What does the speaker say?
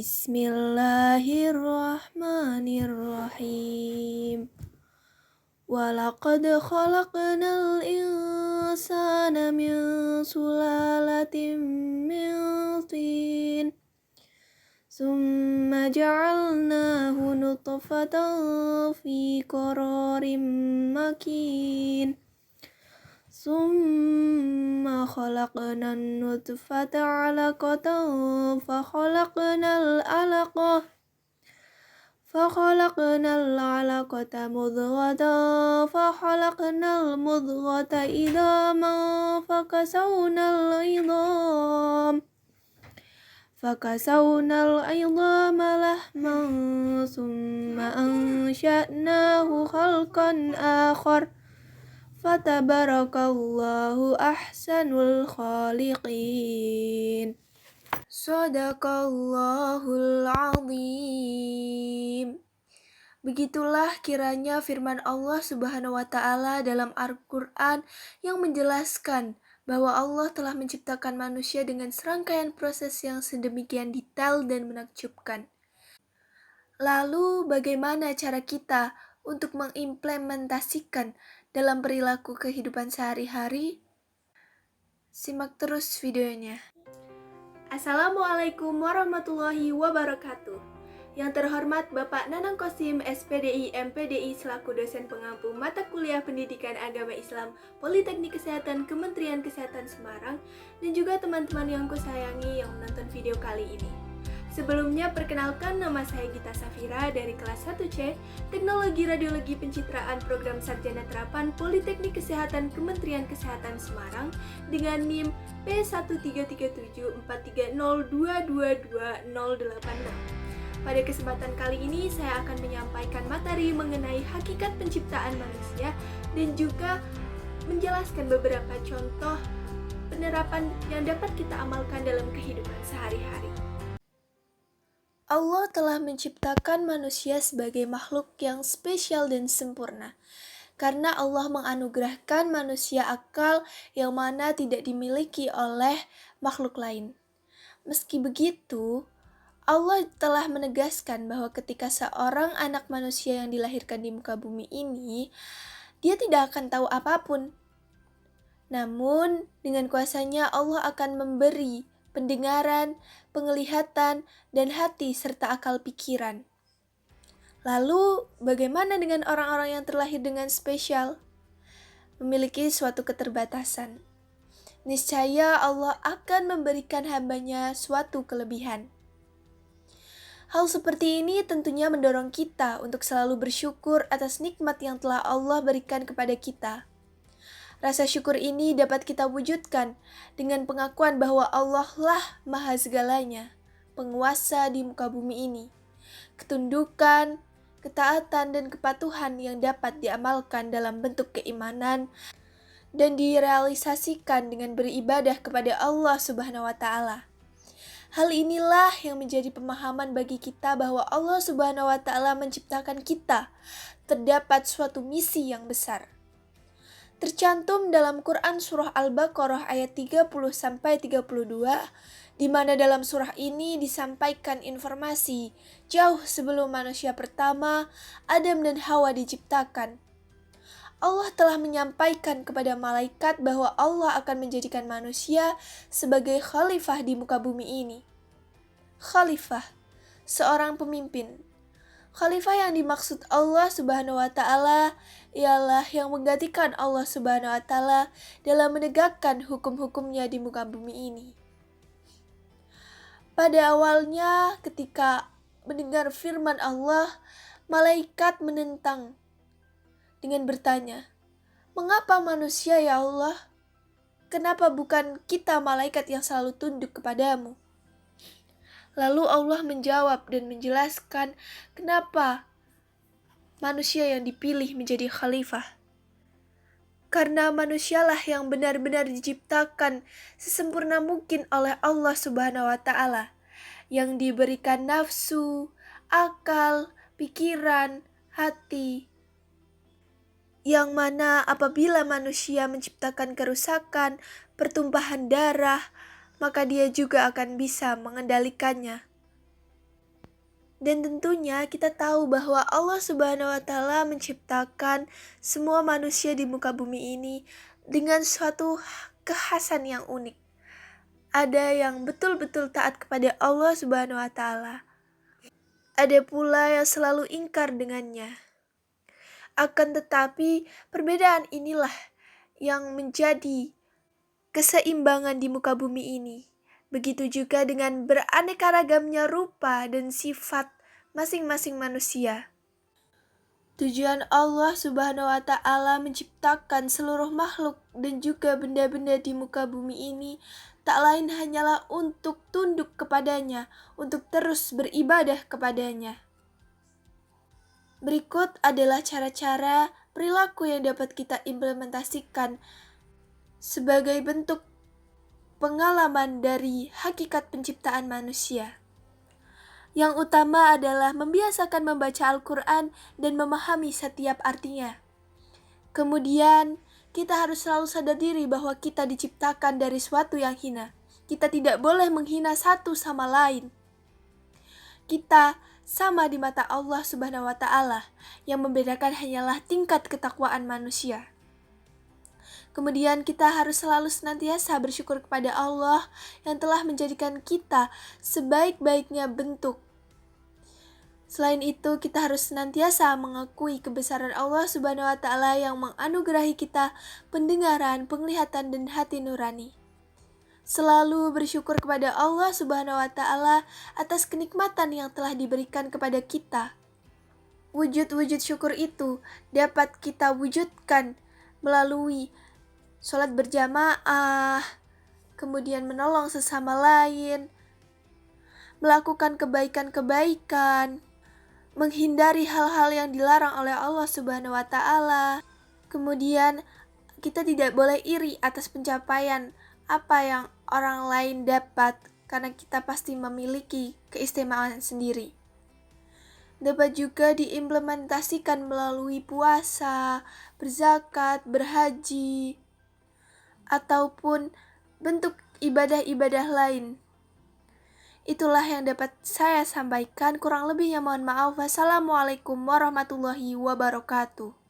Bismillahirrahmanirrahim. Walaqad khalaqnal insana min sulalatin min tin. Summa ja'alnahu nutfatan fi qararin makin. Summa khalaqnan nutfata 'alaqatan fakhalaqnal 'alaqata mudghatan fakhalaqnal mudghata idhaman fakasawnal 'idhama lahman summa ansha'nahu khalqan akhar fatabarakallahu ahsanul khaliqin. Shadaqallahul azim. Begitulah kiranya firman Allah Subhanahu wa Ta'ala dalam Al-Quran yang menjelaskan bahwa Allah telah menciptakan manusia dengan serangkaian proses yang sedemikian detail dan menakjubkan. Lalu bagaimana cara kita untuk mengimplementasikan dalam perilaku kehidupan sehari-hari? Simak terus videonya. Assalamualaikum warahmatullahi wabarakatuh. Yang terhormat Bapak Nanang Kosim, SPDI, MPDI selaku dosen pengampu mata kuliah Pendidikan Agama Islam Politeknik Kesehatan Kementerian Kesehatan Semarang, dan juga teman-teman yang kusayangi yang menonton video kali ini. Sebelumnya, perkenalkan, nama saya Gita Safira dari kelas 1C, Teknologi Radiologi Pencitraan Program Sarjana Terapan Politeknik Kesehatan Kementerian Kesehatan Semarang dengan NIM P1334302222086. Pada kesempatan kali ini, saya akan menyampaikan materi mengenai hakikat penciptaan manusia dan juga menjelaskan beberapa contoh penerapan yang dapat kita amalkan dalam kehidupan sehari-hari. Allah telah menciptakan manusia sebagai makhluk yang spesial dan sempurna, karena Allah menganugerahkan manusia akal yang mana tidak dimiliki oleh makhluk lain. Meski begitu, Allah telah menegaskan bahwa ketika seorang anak manusia yang dilahirkan di muka bumi ini, dia tidak akan tahu apapun. Namun, dengan kuasa-Nya Allah akan memberi pendengaran, penglihatan, dan hati serta akal pikiran. Lalu, bagaimana dengan orang-orang yang terlahir dengan spesial? Memiliki suatu keterbatasan. Niscaya Allah akan memberikan hamba-Nya suatu kelebihan. Hal seperti ini tentunya mendorong kita untuk selalu bersyukur atas nikmat yang telah Allah berikan kepada kita. Rasa syukur ini dapat kita wujudkan dengan pengakuan bahwa Allah lah Maha Segalanya, penguasa di muka bumi ini. Ketundukan, ketaatan, dan kepatuhan yang dapat diamalkan dalam bentuk keimanan dan direalisasikan dengan beribadah kepada Allah Subhanahu wa Ta'ala. Hal inilah yang menjadi pemahaman bagi kita bahwa Allah Subhanahu wa Ta'ala menciptakan kita. Terdapat suatu misi yang besar. Tercantum dalam Quran Surah Al-Baqarah ayat 30-32, di mana dalam surah ini disampaikan informasi jauh sebelum manusia pertama, Adam dan Hawa diciptakan. Allah telah menyampaikan kepada malaikat bahwa Allah akan menjadikan manusia sebagai khalifah di muka bumi ini. Khalifah, seorang pemimpin. Khalifah yang dimaksud Allah Subhanahu wa Ta'ala ialah yang menggantikan Allah Subhanahu wa Ta'ala dalam menegakkan hukum-hukumnya di muka bumi ini. Pada awalnya, ketika mendengar firman Allah, malaikat menentang dengan bertanya, "Mengapa manusia ya Allah? Kenapa bukan kita malaikat yang selalu tunduk kepadamu?" Lalu Allah menjawab dan menjelaskan kenapa manusia yang dipilih menjadi khalifah. Karena manusialah yang benar-benar diciptakan sesempurna mungkin oleh Allah Subhanahu wa Ta'ala, yang diberikan nafsu, akal, pikiran, hati, yang mana apabila manusia menciptakan kerusakan, pertumpahan darah, maka dia juga akan bisa mengendalikannya. Dan tentunya kita tahu bahwa Allah Subhanahu wa taala menciptakan semua manusia di muka bumi ini dengan suatu kekhasan yang unik. Ada yang betul-betul taat kepada Allah Subhanahu wa taala. Ada pula yang selalu ingkar dengannya. Akan tetapi, perbedaan inilah yang menjadi keseimbangan di muka bumi ini. Begitu juga dengan beraneka ragamnya rupa dan sifat masing-masing manusia. Tujuan Allah Subhanahu wa taala menciptakan seluruh makhluk dan juga benda-benda di muka bumi ini tak lain hanyalah untuk tunduk kepadanya, untuk terus beribadah kepadanya. Berikut adalah cara-cara perilaku yang dapat kita implementasikan sebagai bentuk pengalaman dari hakikat penciptaan manusia. Yang utama adalah membiasakan membaca Al-Quran dan memahami setiap artinya. Kemudian, kita harus selalu sadar diri bahwa kita diciptakan dari suatu yang hina. Kita tidak boleh menghina satu sama lain. Kita sama di mata Allah Subhanahu wa taala. Yang membedakan hanyalah tingkat ketakwaan manusia. Kemudian kita harus selalu senantiasa bersyukur kepada Allah yang telah menjadikan kita sebaik-baiknya bentuk. Selain itu, kita harus senantiasa mengakui kebesaran Allah Subhanahu wa taala yang menganugerahi kita pendengaran, penglihatan, dan hati nurani. Selalu bersyukur kepada Allah Subhanahu wa taala atas kenikmatan yang telah diberikan kepada kita. Wujud-wujud syukur itu dapat kita wujudkan melalui sholat berjamaah, kemudian menolong sesama lain, melakukan kebaikan-kebaikan, menghindari hal-hal yang dilarang oleh Allah Subhanahu wa taala. Kemudian kita tidak boleh iri atas pencapaian apa yang orang lain dapat karena kita pasti memiliki keistimewaan sendiri. Dapat juga diimplementasikan melalui puasa, berzakat, berhaji, ataupun bentuk ibadah-ibadah lain. Itulah yang dapat saya sampaikan. Kurang lebihnya mohon maaf. Wassalamualaikum warahmatullahi wabarakatuh.